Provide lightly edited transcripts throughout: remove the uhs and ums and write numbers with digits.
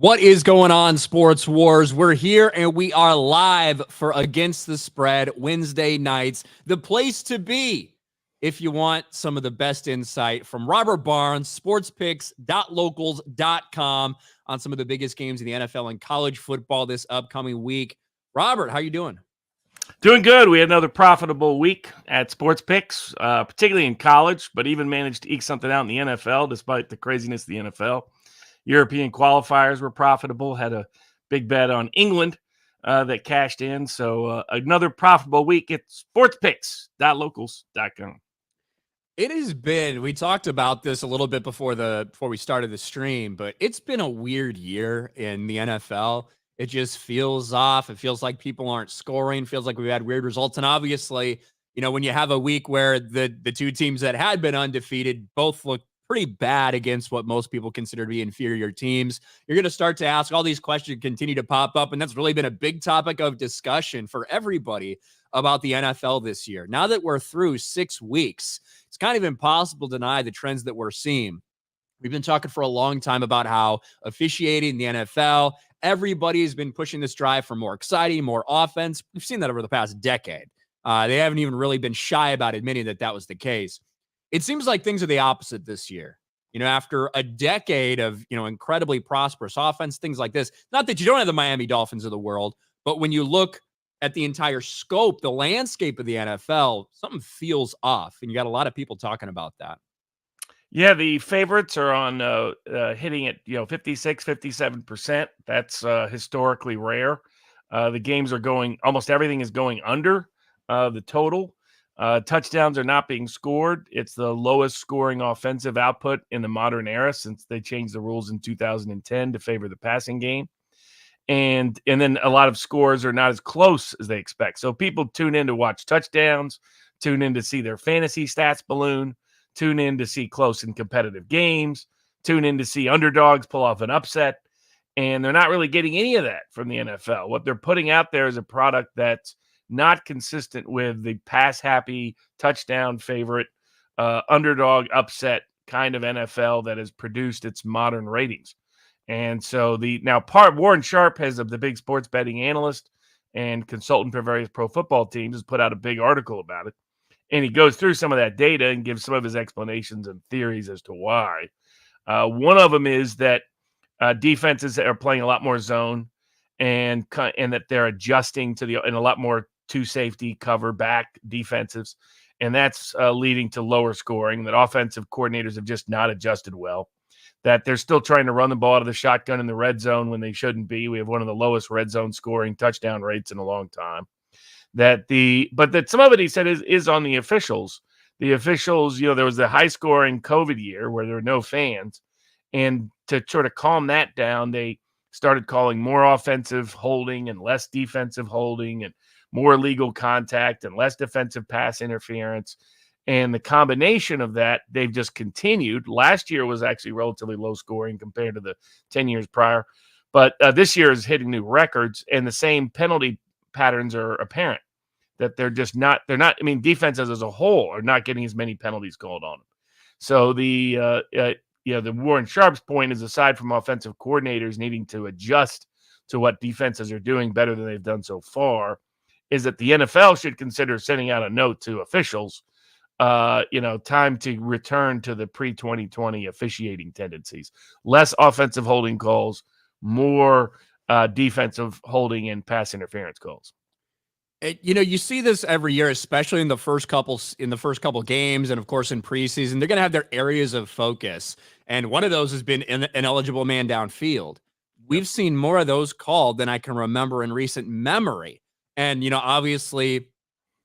What is going on, Sports Wars? We're here and we are live for Against the Spread Wednesday nights. The place to be if you want some of the best insight from Robert Barnes, sportspicks.locals.com on some of the biggest games in the NFL and college football this upcoming week. Robert, how you doing? Doing good. We had another profitable week at Sports Picks, particularly in college, but even managed to eke something out in the NFL despite the craziness of the NFL. European qualifiers were profitable, had a big bet on England that cashed in. So another profitable week at sportspicks.locals.com. It has been, we talked about this a little bit before we started the stream, but it's been a weird year in the NFL. It just feels off. It feels like people aren't scoring. Feels like we've had weird results. And obviously, when you have a week where the two teams that had been undefeated both look pretty bad against what most people consider to be inferior teams, you're going to start to ask all these questions continue to pop up. And that's really been a big topic of discussion for everybody about the NFL this year. Now that we're through 6 weeks, it's kind of impossible to deny the trends that we're seeing. We've been talking for a long time about how officiating the NFL, everybody's been pushing this drive for more exciting, more offense. We've seen that over the past decade. They haven't even really been shy about admitting that was the case. It seems like things are the opposite this year. After a decade of, incredibly prosperous offense, things like this, not that you don't have the Miami Dolphins of the world, but when you look at the entire scope, the landscape of the NFL, something feels off. And you got a lot of people talking about that. Yeah, the favorites are on hitting at 56, 57%. That's historically rare. The games are going, almost everything is going under the total. Touchdowns are not being scored. It's the lowest scoring offensive output in the modern era since they changed the rules in 2010 to favor the passing game. And then a lot of scores are not as close as they expect. So people tune in to watch touchdowns, tune in to see their fantasy stats balloon, tune in to see close and competitive games, tune in to see underdogs pull off an upset. And they're not really getting any of that from the NFL. What they're putting out there is a product that's not consistent with the pass-happy, touchdown favorite, underdog upset kind of NFL that has produced its modern ratings. And so Warren Sharp, has the big sports betting analyst and consultant for various pro football teams, has put out a big article about it. And he goes through some of that data and gives some of his explanations and theories as to why. One of them is that defenses are playing a lot more zone and that they're adjusting to and a lot more two safety cover back defensives. And that's leading to lower scoring, that offensive coordinators have just not adjusted well, that they're still trying to run the ball out of the shotgun in the red zone when they shouldn't be. We have one of the lowest red zone scoring touchdown rates in a long time. But that some of it, he said, is on the officials. The officials, there was the high scoring COVID year where there were no fans. And to sort of calm that down, they started calling more offensive holding and less defensive holding, and more illegal contact and less defensive pass interference. And the combination of that, they've just continued. Last year was actually relatively low scoring compared to the 10 years prior. But this year is hitting new records, and the same penalty patterns are apparent. That they're defenses as a whole are not getting as many penalties called on them. So the Warren Sharp's point is, aside from offensive coordinators needing to adjust to what defenses are doing better than they've done so far, is that the NFL should consider sending out a note to officials, time to return to the pre-2020 officiating tendencies. Less offensive holding calls, more defensive holding and pass interference calls. You see this every year, especially in the first couple games, and of course in preseason. They're going to have their areas of focus, and one of those has been an ineligible man downfield. We've seen more of those called than I can remember in recent memory. And obviously,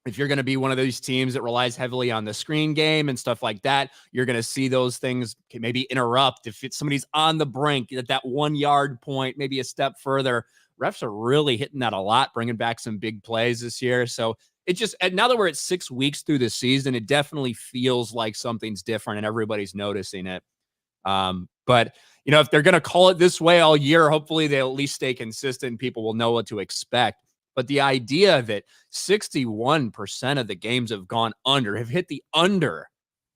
if you're going to be one of those teams that relies heavily on the screen game and stuff like that, you're going to see those things maybe interrupt if somebody's on the brink at that 1 yard point, maybe a step further. Refs are really hitting that a lot, bringing back some big plays this year. So it just, now that we're at 6 weeks through the season, it definitely feels like something's different and everybody's noticing it. But if they're going to call it this way all year, hopefully they'll at least stay consistent and people will know what to expect. But the idea that 61% of the games have gone under, have hit the under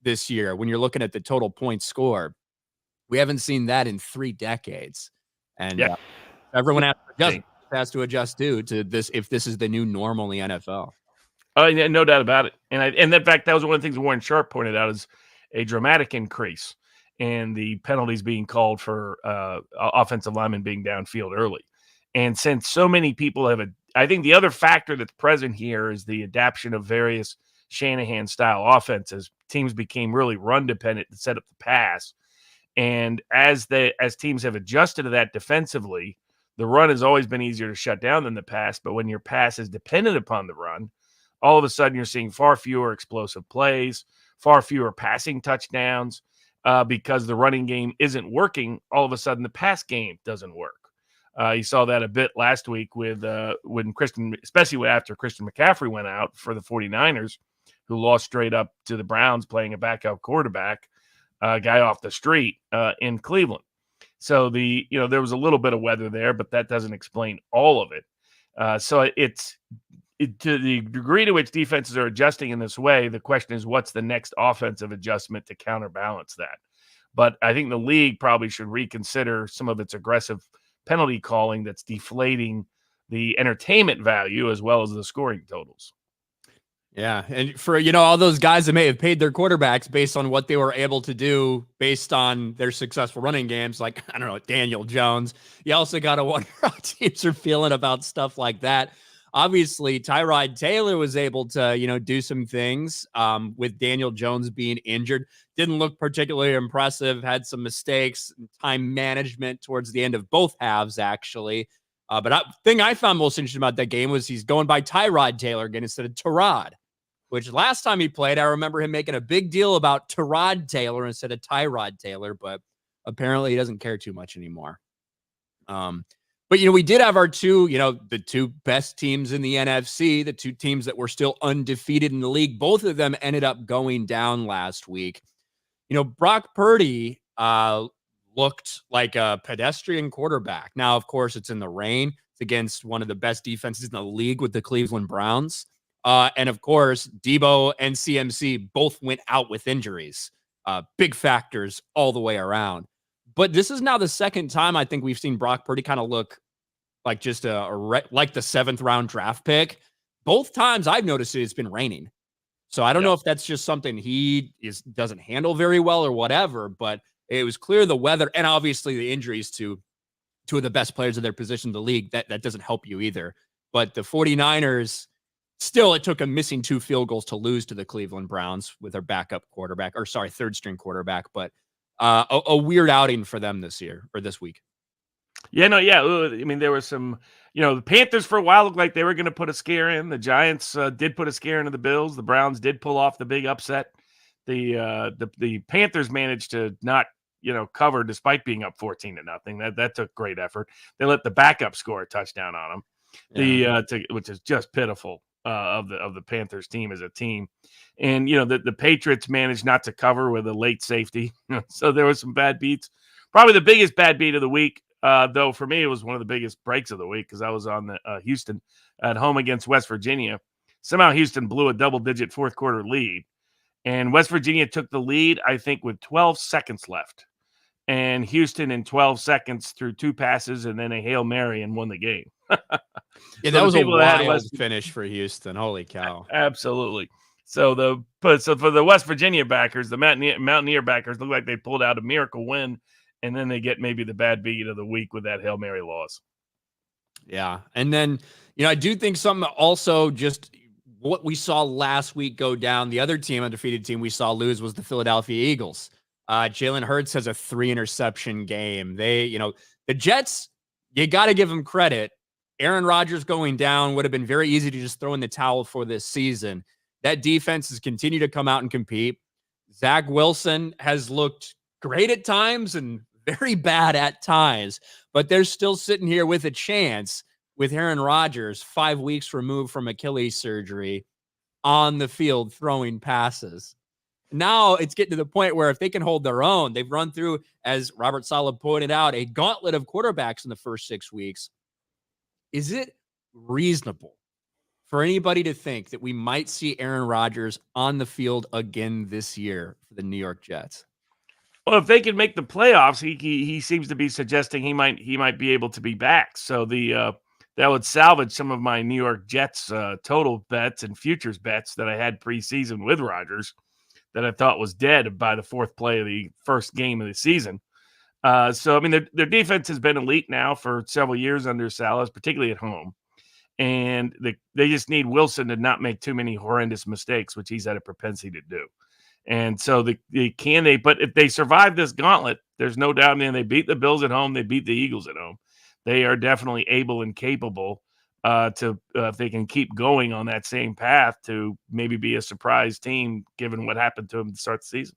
this year when you're looking at the total points scored, we haven't seen that in 3 decades. And Yeah. everyone has to adjust too to this if this is the new normal in the NFL. Oh, yeah, no doubt about it. And in fact, that was one of the things Warren Sharp pointed out is a dramatic increase in the penalties being called for offensive linemen being downfield early. And since so many people I think the other factor that's present here is the adaptation of various Shanahan style offenses. Teams became really run dependent to set up the pass. And as teams have adjusted to that defensively, the run has always been easier to shut down than the pass. But when your pass is dependent upon the run, all of a sudden you're seeing far fewer explosive plays, far fewer passing touchdowns, because the running game isn't working. All of a sudden the pass game doesn't work. You saw that a bit last week with especially after Christian McCaffrey went out for the 49ers, who lost straight up to the Browns playing a backup quarterback, guy off the street in Cleveland. So there was a little bit of weather there, but that doesn't explain all of it. So to the degree to which defenses are adjusting in this way, the question is what's the next offensive adjustment to counterbalance that? But I think the league probably should reconsider some of its aggressive penalty calling that's deflating the entertainment value as well as the scoring totals. Yeah, and for all those guys that may have paid their quarterbacks based on what they were able to do based on their successful running games, like I don't know, Daniel Jones. You also got to wonder how teams are feeling about stuff like that. Obviously, Tyrod Taylor was able to do some things with Daniel Jones being injured. Didn't look particularly impressive. Had some mistakes, time management towards the end of both halves, actually. But the thing I found most interesting about that game was he's going by Tyrod Taylor again instead of Tyrod. Which last time he played, I remember him making a big deal about Tyrod Taylor instead of Tyrod Taylor, but apparently he doesn't care too much anymore. But we did have our the two best teams in the NFC, the two teams that were still undefeated in the league. Both of them ended up going down last week. Brock Purdy looked like a pedestrian quarterback. Now, of course, it's in the rain. It's against one of the best defenses in the league with the Cleveland Browns. And of course, Debo and CMC both went out with injuries. Big factors all the way around. But this is now the second time I think we've seen Brock Purdy kind of look like just like the 7th round draft pick. Both times I've noticed it's been raining. So I don't know if that's just something he doesn't handle very well or whatever, but it was clear the weather and obviously the injuries to two of the best players of their position in the league, that doesn't help you either. But the 49ers, still, it took them missing 2 field goals to lose to the Cleveland Browns with their third string quarterback. But a weird outing for them this week. Yeah, no, yeah. I mean, there was some, the Panthers for a while looked like they were going to put a scare in. The Giants did put a scare into the Bills. The Browns did pull off the big upset. The Panthers managed to not, cover despite being up 14-0. That took great effort. They let the backup score a touchdown on them. Which is just pitiful of the Panthers team as a team. And the Patriots managed not to cover with a late safety. So there was some bad beats. Probably the biggest bad beat of the week, though for me it was one of the biggest breaks of the week because I was on the Houston at home against West Virginia. Somehow Houston blew a double-digit fourth quarter lead, and West Virginia took the lead, I think, with 12 seconds left. And Houston in 12 seconds threw 2 passes and then a Hail Mary and won the game. Yeah, that was a wild finish for Houston. Holy cow. Absolutely. So for the West Virginia backers, the Mountaineer backers look like they pulled out a miracle win, and then they get maybe the bad beat of the week with that Hail Mary loss. Yeah. And then, I do think something also just what we saw last week go down. The other team, undefeated team we saw lose was the Philadelphia Eagles. Jalen Hurts has a 3 interception game. They, the Jets, you got to give them credit. Aaron Rodgers going down would have been very easy to just throw in the towel for this season. That defense has continued to come out and compete. Zach Wilson has looked great at times and very bad at times, but they're still sitting here with a chance with Aaron Rodgers 5 weeks removed from Achilles surgery on the field throwing passes. Now it's getting to the point where if they can hold their own, they've run through, as Robert Saleh pointed out, a gauntlet of quarterbacks in the first 6 weeks. Is it reasonable for anybody to think that we might see Aaron Rodgers on the field again this year for the New York Jets? Well, if they can make the playoffs, he seems to be suggesting he might be able to be back. So that would salvage some of my New York Jets total bets and futures bets that I had preseason with Rodgers that I thought was dead by the fourth play of the first game of the season. So I mean, their defense has been elite now for several years under Salas, particularly at home, and they just need Wilson to not make too many horrendous mistakes, which he's had a propensity to do. And so but if they survive this gauntlet, there's no doubt, man, they beat the Bills at home, they beat the Eagles at home. They are definitely able and capable if they can keep going on that same path, to maybe be a surprise team, given what happened to them to start the season.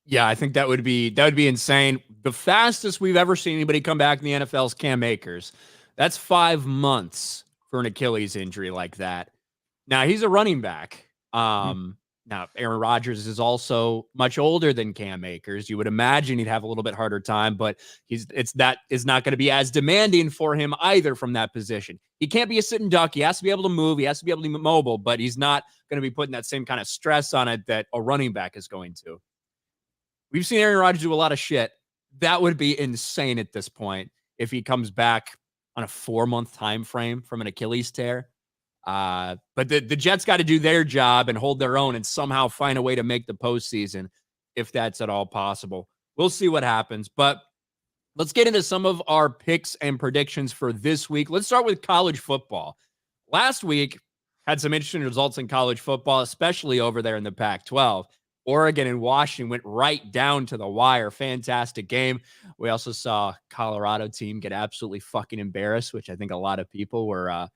Yeah, I think that would be insane. The fastest we've ever seen anybody come back in the NFL is Cam Akers. That's 5 months for an Achilles injury like that. Now, he's a running back. Now, Aaron Rodgers is also much older than Cam Akers. You would imagine he'd have a little bit harder time, but that is not going to be as demanding for him either from that position. He can't be a sitting duck. He has to be able to move. He has to be able to be mobile, but he's not going to be putting that same kind of stress on it that a running back is going to. We've seen Aaron Rodgers do a lot of shit. That would be insane at this point if he comes back on a 4-month time frame from an Achilles tear. But the Jets got to do their job and hold their own and somehow find a way to make the postseason, if that's at all possible. We'll see what happens. But let's get into some of our picks and predictions for this week. Let's start with college football. Last week had some interesting results in college football, especially over there in the Pac-12. Oregon and Washington went right down to the wire. Fantastic game. We also saw Colorado team get absolutely fucking embarrassed, which I think a lot of people were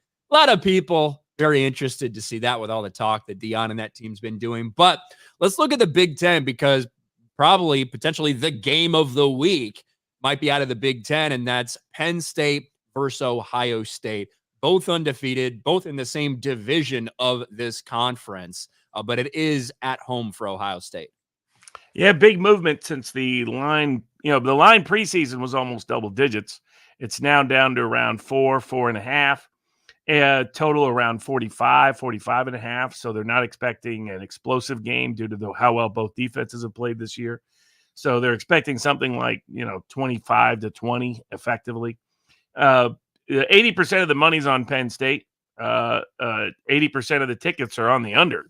very interested to see that with all the talk that Dion and that team's been doing. But let's look at the Big Ten, because potentially the game of the week might be out of the Big Ten, and that's Penn State versus Ohio State. Both undefeated, both in the same division of this conference. But it is at home for Ohio State. Yeah, big movement since the line. The line preseason was almost double digits. It's now down to around 4.5. Total around 45.5. So they're not expecting an explosive game due to how well both defenses have played this year. So they're expecting something like 25-20 effectively. 80% of the money's on Penn State. 80% of the tickets are on the under.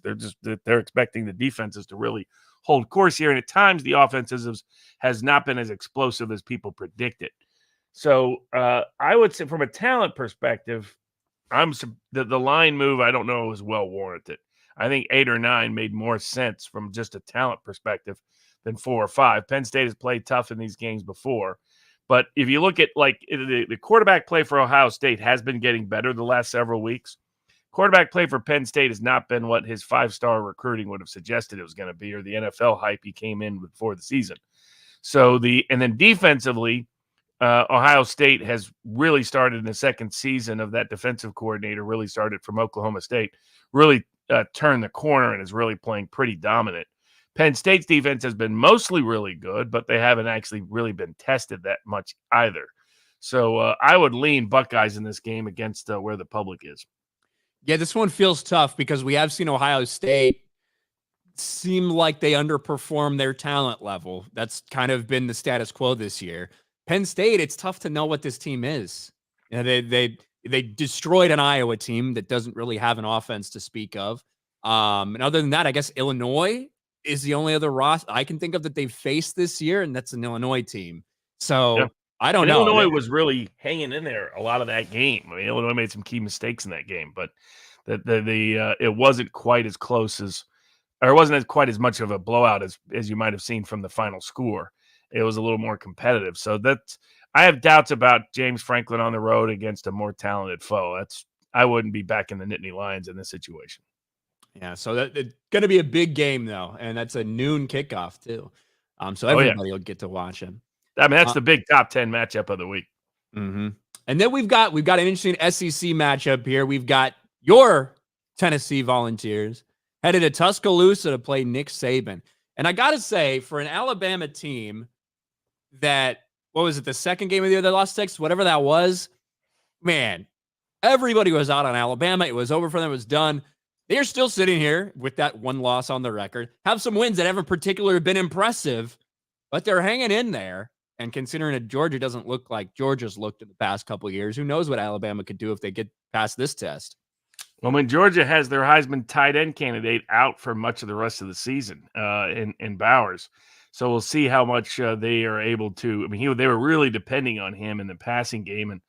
They're expecting the defenses to really hold course here, and at times the offenses has not been as explosive as people predicted. So I would say, from a talent perspective, the line move, I don't know, is well warranted. I think 8 or 9 made more sense from just a talent perspective than 4 or 5. Penn State has played tough in these games before. But if you look at the quarterback play for Ohio State has been getting better the last several weeks. Quarterback play for Penn State has not been what his 5-star recruiting would have suggested it was going to be, or the NFL hype he came in before the season. And then defensively, Ohio State has really started in the second season of that defensive coordinator, really started from Oklahoma State, really turned the corner and is really playing pretty dominant. Penn State's defense has been mostly really good, but they haven't actually really been tested that much either. So I would lean Buckeyes in this game against where the public is. Yeah, this one feels tough because we have seen Ohio State seem like they underperform their talent level. That's kind of been the status quo this year. Penn State, it's tough to know what this team is. They destroyed an Iowa team that doesn't really have an offense to speak of. And other than that, I guess Illinois is the only other roster I can think of that they've faced this year, and that's an Illinois team. So yeah. I don't know. Illinois was really hanging in there a lot of that game. I mean, Illinois made some key mistakes in that game, but it wasn't quite as close or it wasn't quite as much of a blowout as you might have seen from the final score. It was a little more competitive. So I have doubts about James Franklin on the road against a more talented foe. I wouldn't be backing the Nittany Lions in this situation. Yeah, so it's going to be a big game, though, and that's a noon kickoff, too. So everybody will get to watch him. I mean, that's the big top 10 matchup of the week. Mm-hmm. And then we've got an interesting SEC matchup here. We've got your Tennessee Volunteers headed to Tuscaloosa to play Nick Saban. And I got to say, for an Alabama team that, what was it, the second game of the year they lost Texas, whatever that was, man, everybody was out on Alabama. It was over for them. It was done. They're still sitting here with that one loss on the record, have some wins that haven't particularly been impressive, but they're hanging in there. And considering that Georgia doesn't look like Georgia's looked in the past couple of years, who knows what Alabama could do if they get past this test? Well, when Georgia has their Heisman tight end candidate out for much of the rest of the season, in Bowers, so we'll see how much they are able to. I mean, they were really depending on him in the passing game, and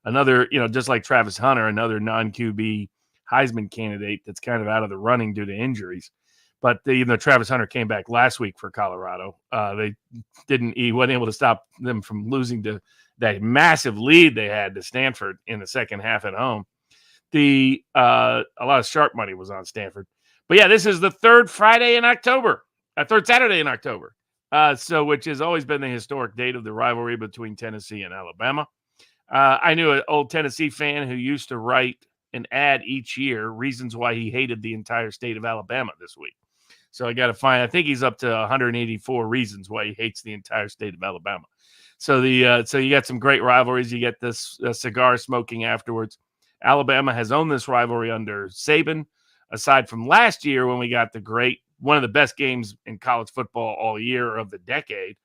another, just like Travis Hunter, another non QB Heisman candidate that's kind of out of the running due to injuries. But even though Travis Hunter came back last week for Colorado, he wasn't able to stop them from losing to that massive lead they had to Stanford in the second half at home. A lot of sharp money was on Stanford. But yeah, this is the third Saturday in October. Which has always been the historic date of the rivalry between Tennessee and Alabama. I knew an old Tennessee fan who used to write an ad each year, reasons why he hated the entire state of Alabama this week. So I think he's up to 184 reasons why he hates the entire state of Alabama. So you got some great rivalries. You get this cigar smoking afterwards. Alabama has owned this rivalry under Saban, aside from last year when we got one of the best games in college football all year of the decade.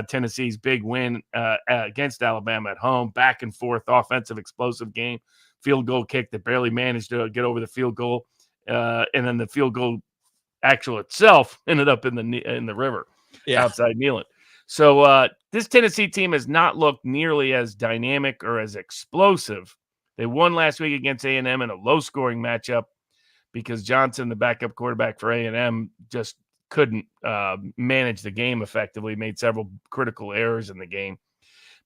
Tennessee's big win against Alabama at home, back and forth, offensive, explosive game, field goal kick that barely managed to get over the field goal, and then the field goal actual itself ended up in the river outside Neyland. So this Tennessee team has not looked nearly as dynamic or as explosive. They won last week against A&M in a low-scoring matchup because Johnson, the backup quarterback for A&M, just couldn't manage the game effectively, made several critical errors in the game.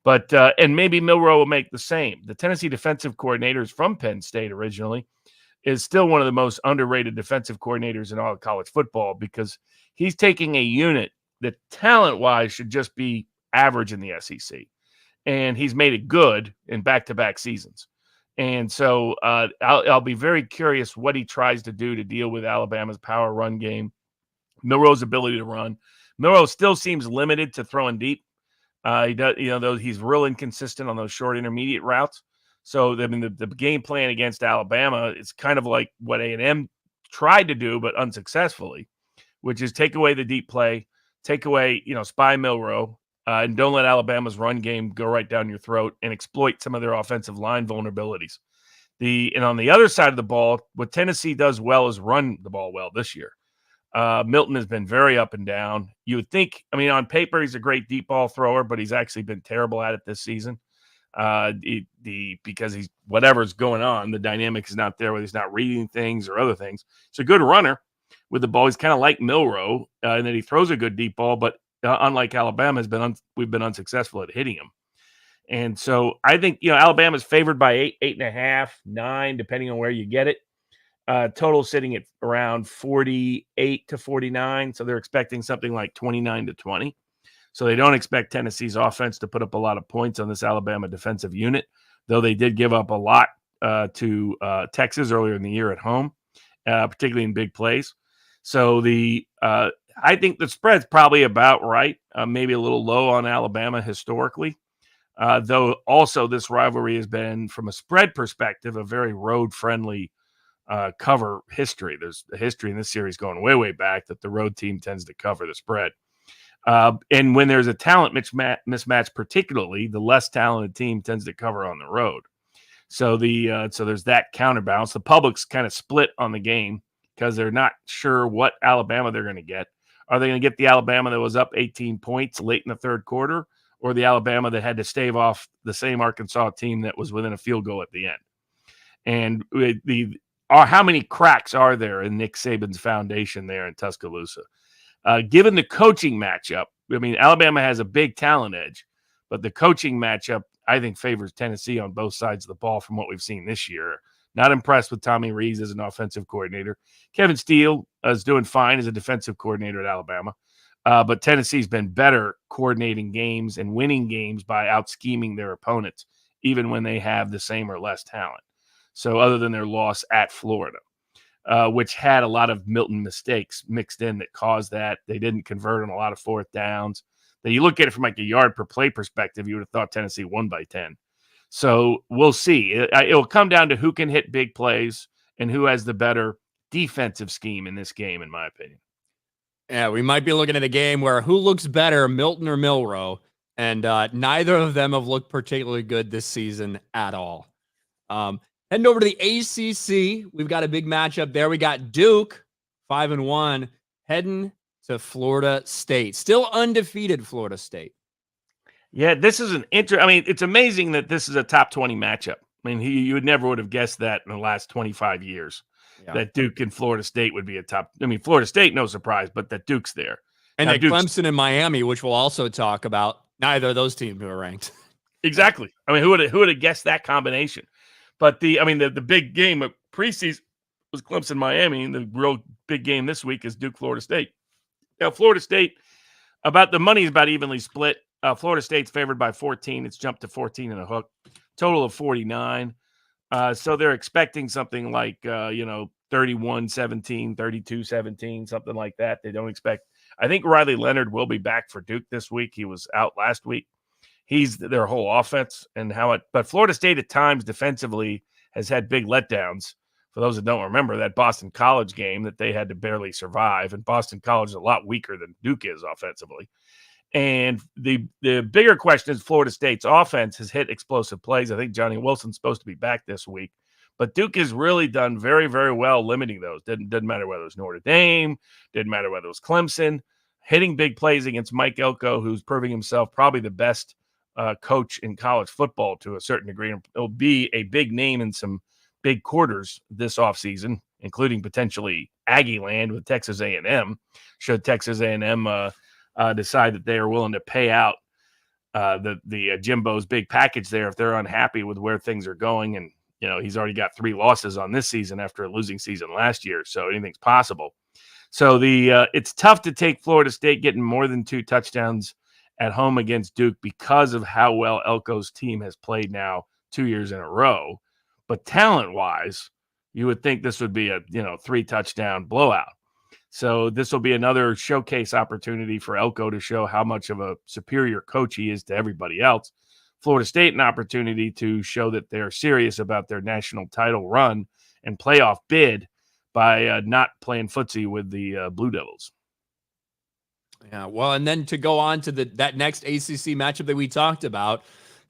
But and maybe Milroe will make the same. The Tennessee defensive coordinator is from Penn State originally, is still one of the most underrated defensive coordinators in all of college football because he's taking a unit that talent-wise should just be average in the SEC. And he's made it good in back-to-back seasons. And so I'll be very curious what he tries to do to deal with Alabama's power run game, Milroe's ability to run. Milroe still seems limited to throwing deep. He does, though he's real inconsistent on those short intermediate routes. So I mean, the game plan against Alabama is kind of like what A&M tried to do, but unsuccessfully, which is take away the deep play, take away, spy Milroe, and don't let Alabama's run game go right down your throat and exploit some of their offensive line vulnerabilities. And on the other side of the ball, what Tennessee does well is run the ball well this year. Milton has been very up and down. You would think, on paper, he's a great deep ball thrower, but he's actually been terrible at it this season. Because he's whatever's going on, the dynamic is not there, whether he's not reading things or other things. He's a good runner with the ball. He's kind of like Milroe, and then he throws a good deep ball, but unlike Alabama, we've been unsuccessful at hitting him. And so I think, Alabama's favored by 8.5, 9, depending on where you get it. Total sitting at around 48 to 49. So they're expecting something like 29 to 20. So they don't expect Tennessee's offense to put up a lot of points on this Alabama defensive unit, though they did give up a lot to Texas earlier in the year at home, particularly in big plays. So I think the spread's probably about right, maybe a little low on Alabama historically, though also this rivalry has been, from a spread perspective, a very road-friendly cover history. There's a history in this series going way, way back that the road team tends to cover the spread. And when there's a talent mismatch, particularly, the less talented team tends to cover on the road. So there's that counterbalance. The public's kind of split on the game because they're not sure what Alabama they're going to get. Are they going to get the Alabama that was up 18 points late in the third quarter, or the Alabama that had to stave off the same Arkansas team that was within a field goal at the end? And how many cracks are there in Nick Saban's foundation there in Tuscaloosa? Given the coaching matchup, Alabama has a big talent edge, but the coaching matchup, I think, favors Tennessee on both sides of the ball from what we've seen this year. Not impressed with Tommy Rees as an offensive coordinator. Kevin Steele is doing fine as a defensive coordinator at Alabama, but Tennessee's been better coordinating games and winning games by out-scheming their opponents, even when they have the same or less talent. So other than their loss at Florida, which had a lot of Milton mistakes mixed in that caused that. They didn't convert on a lot of fourth downs. Then you look at it from like a yard per play perspective, you would have thought Tennessee won by 10. So we'll see. It'll come down to who can hit big plays and who has the better defensive scheme in this game, in my opinion. Yeah, we might be looking at a game where who looks better, Milton or Milrow, and neither of them have looked particularly good this season at all. Heading over to the ACC, we've got a big matchup there. We got Duke, 5-1, heading to Florida State. Still undefeated Florida State. Yeah, this is I mean, it's amazing that this is a top 20 matchup. I mean, you would never would have guessed that in the last 25 years that Duke and Florida State would be a top. I mean, Florida State, no surprise, but that Duke's there. And that Clemson and Miami, which we'll also talk about, neither of those teams are ranked. Exactly. I mean, who would have guessed that combination? But the big game of preseason was Clemson Miami, and the real big game this week is Duke Florida State. Now, Florida State, the money is about evenly split. Florida State's favored by 14. It's jumped to 14 and a hook. Total of 49. So they're expecting something like 31-17, 32-17, something like that. They don't expect. I think Riley Leonard will be back for Duke this week. He was out last week. He's their whole offense and but Florida State at times defensively has had big letdowns. For those that don't remember that Boston College game that they had to barely survive, and Boston College is a lot weaker than Duke is offensively. And the bigger question is Florida State's offense has hit explosive plays. I think Johnny Wilson's supposed to be back this week, but Duke has really done very, very well limiting those. Didn't matter whether it was Notre Dame, didn't matter whether it was Clemson, hitting big plays against Mike Elko, who's proving himself probably the best coach in college football to a certain degree. It'll be a big name in some big quarters this offseason, including potentially Aggie land with Texas A&M, should Texas A&M decide that they are willing to pay out the Jimbo's big package there if they're unhappy with where things are going. And, he's already got 3 losses on this season after a losing season last year, so anything's possible. So it's tough to take Florida State getting more than 2 touchdowns at home against Duke because of how well Elko's team has played now 2 years in a row. But talent-wise, you would think this would be a 3-touchdown blowout. So this will be another showcase opportunity for Elko to show how much of a superior coach he is to everybody else. Florida State, an opportunity to show that they're serious about their national title run and playoff bid by not playing footsie with the Blue Devils. Yeah, well, and then to go on to that next ACC matchup that we talked about,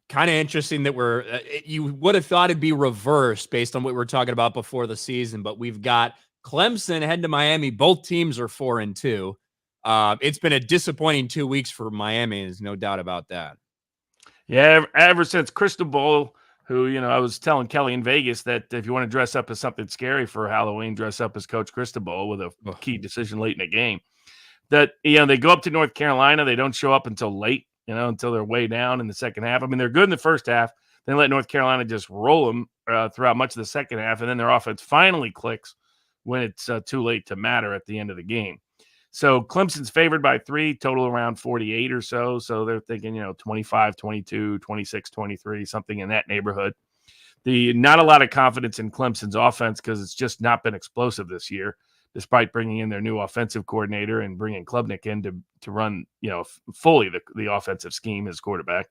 kind of interesting that you would have thought it'd be reversed based on what we were talking about before the season, but we've got Clemson heading to Miami. Both teams are 4-2. It's been a disappointing 2 weeks for Miami. There's no doubt about that. Yeah, ever since Cristobal, who, I was telling Kelly in Vegas that if you want to dress up as something scary for Halloween, dress up as Coach Cristobal with a key decision late in the game. That, they go up to North Carolina. They don't show up until late, until they're way down in the second half. I mean, they're good in the first half. Then let North Carolina just roll them throughout much of the second half. And then their offense finally clicks when it's too late to matter at the end of the game. So Clemson's favored by 3, total around 48 or so. So they're thinking, 25-22, 26-23, something in that neighborhood. Not a lot of confidence in Clemson's offense because it's just not been explosive this year, despite bringing in their new offensive coordinator and bringing Klubnik in to run, fully the offensive scheme as quarterback.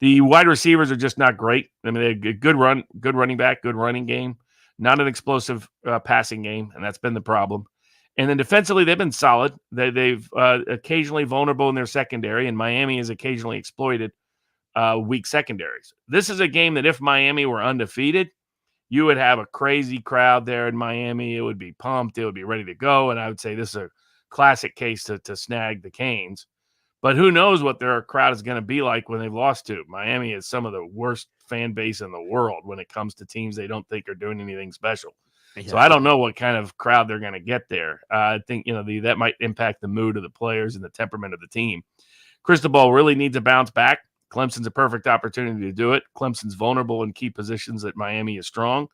The wide receivers are just not great. I mean, they have a good running back, good running game, not an explosive passing game, and that's been the problem. And then defensively, they've been solid. They've occasionally vulnerable in their secondary, and Miami has occasionally exploited weak secondaries. This is a game that if Miami were undefeated, you would have a crazy crowd there in Miami. It would be pumped. It would be ready to go. And I would say this is a classic case to snag the Canes. But who knows what their crowd is going to be like when they've lost to. Miami is some of the worst fan base in the world when it comes to teams they don't think are doing anything special. Yeah. So I don't know what kind of crowd they're going to get there. I think, that might impact the mood of the players and the temperament of the team. Cristobal really needs to bounce back. Clemson's a perfect opportunity to do it. Clemson's vulnerable in key positions that Miami is strong.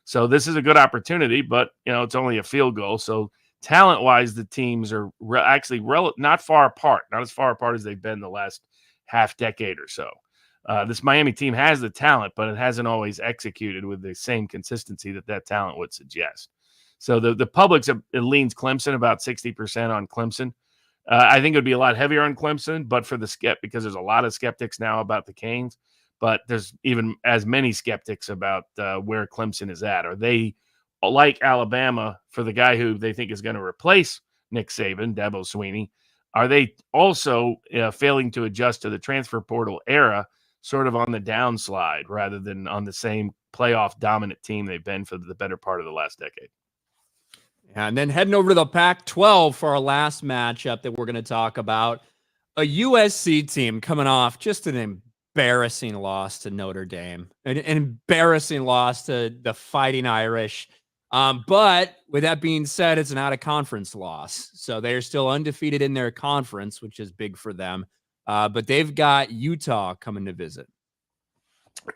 So this is a good opportunity, but, it's only a field goal. So talent-wise, the teams are actually not far apart, not as far apart as they've been the last half decade or so. This Miami team has the talent, but it hasn't always executed with the same consistency that talent would suggest. So the public it leans Clemson, about 60% on Clemson. I think it would be a lot heavier on Clemson, but for because there's a lot of skeptics now about the Canes, but there's even as many skeptics about where Clemson is at. Are they like Alabama for the guy who they think is going to replace Nick Saban, Dabo Sweeney, are they also failing to adjust to the transfer portal era, sort of on the downslide rather than on the same playoff dominant team they've been for the better part of the last decade? And then heading over to the Pac-12 for our last matchup that we're going to talk about. A USC team coming off just an embarrassing loss to Notre Dame, an embarrassing loss to the Fighting Irish. But with that being said, it's an out-of-conference loss. So they're still undefeated in their conference, which is big for them. But they've got Utah coming to visit.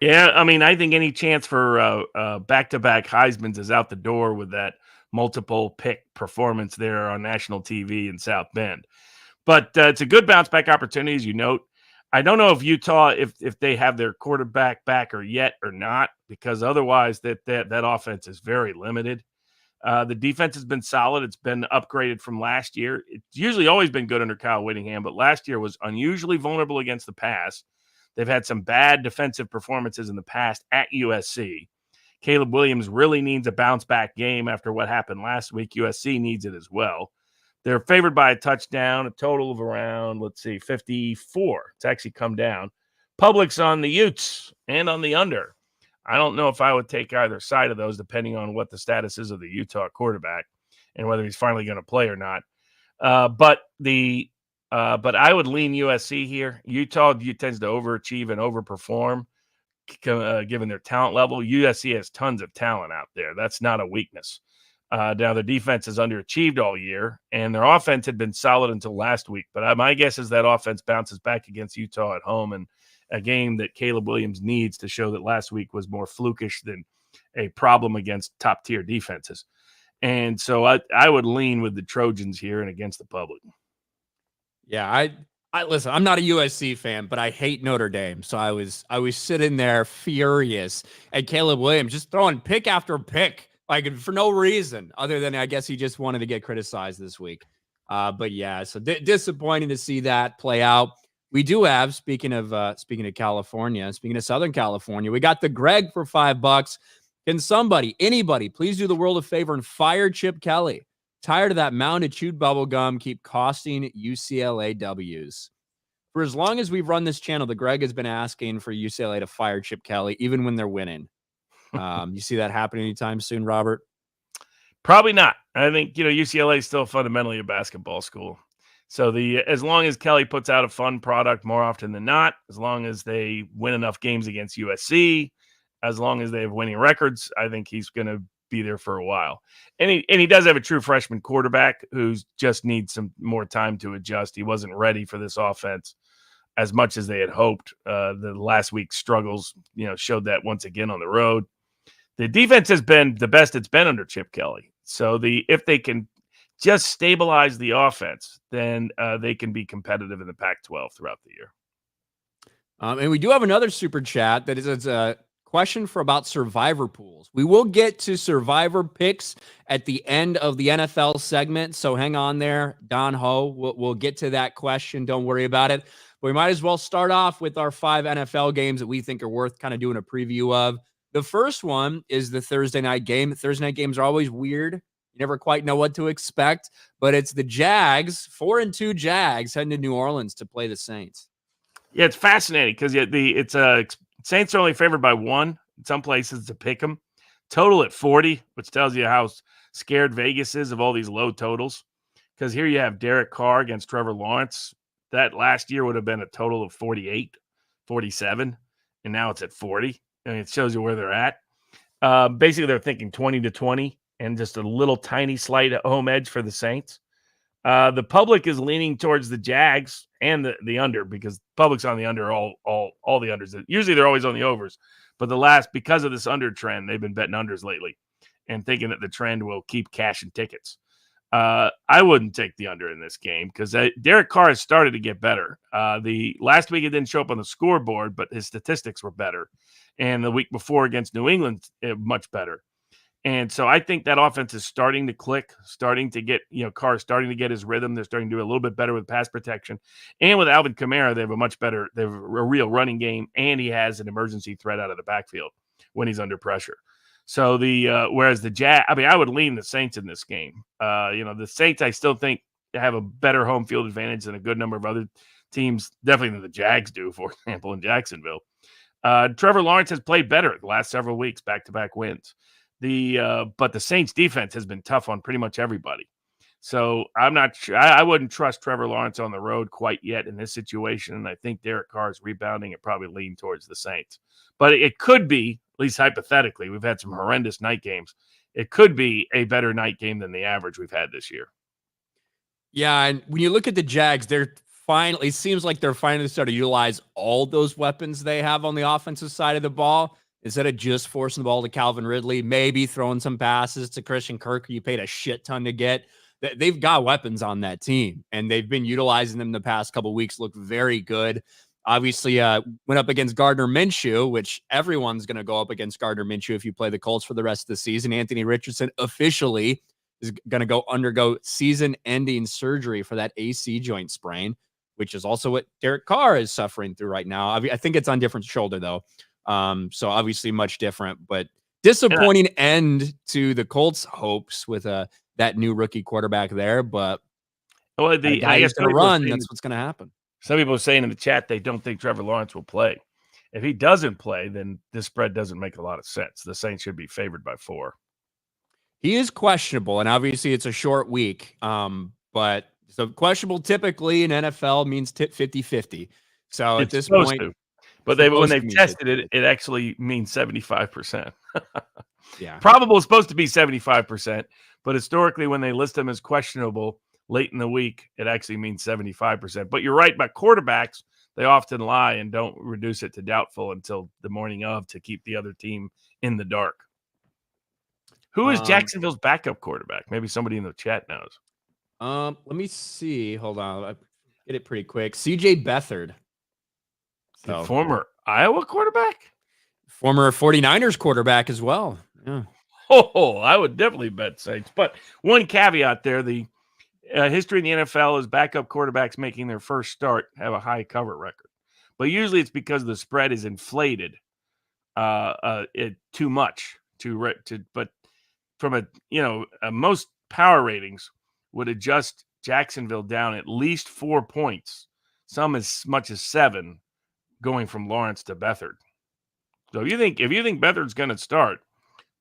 Yeah, I mean, I think any chance for back-to-back Heismans is out the door with that multiple pick performance there on national TV in South Bend. But it's a good bounce-back opportunity, as you note. I don't know if Utah, if they have their quarterback back or yet or not, because otherwise that offense is very limited. The defense has been solid. It's been upgraded from last year. It's usually always been good under Kyle Whittingham, but last year was unusually vulnerable against the pass. They've had some bad defensive performances in the past at USC. Caleb Williams really needs a bounce-back game after what happened last week. USC needs it as well. They're favored by a touchdown, a total of around, 54. It's actually come down. Public's on the Utes and on the under. I don't know if I would take either side of those, depending on what the status is of the Utah quarterback and whether he's finally going to play or not. But I would lean USC here. Utah tends to overachieve and overperform, given their talent level. USC has tons of talent out there. That's not a weakness. Now, their defense has underachieved all year, and their offense had been solid until last week. But my guess is that offense bounces back against Utah at home, and a game that Caleb Williams needs to show that last week was more flukish than a problem against top-tier defenses. And so I would lean with the Trojans here and against the public. Yeah, I listen, I'm not a USC fan, but I hate Notre Dame. So I was sitting there furious at Caleb Williams just throwing pick after pick, like for no reason other than I guess he just wanted to get criticized this week. But yeah, so disappointing to see that play out. We do have, speaking of California, speaking of Southern California, we got the Greg for $5. Can anybody, please do the world a favor and fire Chip Kelly? Tired of that mounted chewed bubble gum keep costing UCLA W's. For as long as we've run this channel, the Greg has been asking for UCLA to fire Chip Kelly, even when they're winning. You see that happen anytime soon, Robert? Probably not. I think, UCLA is still fundamentally a basketball school. So as long as Kelly puts out a fun product more often than not, as long as they win enough games against USC, as long as they have winning records, I think he's going to be there for a while. And he does have a true freshman quarterback who just needs some more time to adjust. He wasn't ready for this offense as much as they had hoped. The last week's struggles, showed that once again on the road. The defense has been the best it's been under Chip Kelly. So if they can just stabilize the offense, then they can be competitive in the Pac-12 throughout the year. And we do have another super chat that is a question for about survivor pools. We will get to survivor picks at the end of the NFL segment, so hang on there. Don Ho, we'll get to that question. Don't worry about it. But we might as well start off with our 5 NFL games that we think are worth kind of doing a preview of. The first one is the Thursday night game. Thursday night games are always weird. You never quite know what to expect, but it's the Jags, 4-2 Jags, heading to New Orleans to play the Saints. Yeah, it's fascinating because Saints are only favored by 1. In some places, it's a pick 'em. Total at 40, which tells you how scared Vegas is of all these low totals. Because here you have Derek Carr against Trevor Lawrence. That last year would have been a total of 48, 47, and now it's at 40. I mean, it shows you where they're at. Basically, they're thinking 20-20 and just a little tiny slight home edge for the Saints. The public is leaning towards the Jags and the under because public's on the under all the unders. Usually they're always on the overs, but because of this under trend, they've been betting unders lately and thinking that the trend will keep cashing tickets. I wouldn't take the under in this game because Derek Carr has started to get better. The last week it didn't show up on the scoreboard, but his statistics were better. And the week before against New England, much better. And so I think that offense is starting to click, starting to get, Carr starting to get his rhythm. They're starting to do a little bit better with pass protection. And with Alvin Kamara, they have a real running game, and he has an emergency threat out of the backfield when he's under pressure. So whereas the Jags, I would lean the Saints in this game. The Saints, I still think have a better home field advantage than a good number of other teams, definitely than the Jags do, for example, in Jacksonville. Trevor Lawrence has played better the last several weeks, back-to-back wins. But the Saints defense has been tough on pretty much everybody. So I'm not sure. I wouldn't trust Trevor Lawrence on the road quite yet in this situation. And I think Derek Carr is rebounding and probably lean towards the Saints. But it could be, at least hypothetically, we've had some horrendous night games. It could be a better night game than the average we've had this year. Yeah, and when you look at the Jags, it seems like they're finally starting to utilize all those weapons they have on the offensive side of the ball. Instead of just forcing the ball to Calvin Ridley, maybe throwing some passes to Christian Kirk, who you paid a shit ton to get. They've got weapons on that team, and they've been utilizing them the past couple of weeks. Look very good. Obviously, went up against Gardner Minshew, which everyone's going to go up against Gardner Minshew if you play the Colts for the rest of the season. Anthony Richardson officially is going to undergo season-ending surgery for that AC joint sprain, which is also what Derek Carr is suffering through right now. I think it's on different shoulder, though. So obviously much different, but disappointing end to the Colts' hopes with that new rookie quarterback there. But I guess going to run. That's what's going to happen. Some people are saying in the chat they don't think Trevor Lawrence will play. If he doesn't play, then this spread doesn't make a lot of sense. The Saints should be favored by 4. He is questionable, and obviously it's a short week. But so questionable typically in NFL means 50-50. So at this point, but when they've tested it, it actually means 75%. Yeah. Probable is supposed to be 75%, but historically when they list them as questionable late in the week, it actually means 75%. But you're right about quarterbacks. They often lie and don't reduce it to doubtful until the morning of to keep the other team in the dark. Who is Jacksonville's backup quarterback? Maybe somebody in the chat knows. Let me see. Hold on. I get it pretty quick. CJ Beathard. The former Iowa quarterback? Former 49ers quarterback as well. Yeah. Oh, I would definitely bet Saints. But one caveat there, the history in the NFL is backup quarterbacks making their first start have a high cover record. But usually it's because the spread is inflated too much. But from most power ratings would adjust Jacksonville down at least 4 points, some as much as 7, going from Lawrence to Beathard. So if you think Beathard's going to start,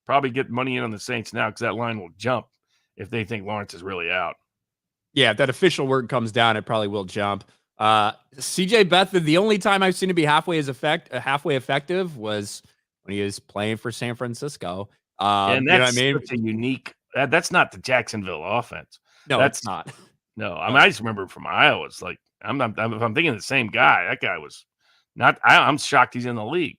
probably get money in on the Saints now because that line will jump if they think Lawrence is really out. Yeah, if that official word comes down, it probably will jump. CJ Beathard, the only time I've seen him be halfway effective was when he was playing for San Francisco. And that's such a unique. That's not the Jacksonville offense. No, that's not. No, I mean I just remember from Iowa. It's like if I'm thinking of the same guy, that guy was not. I'm shocked he's in the league.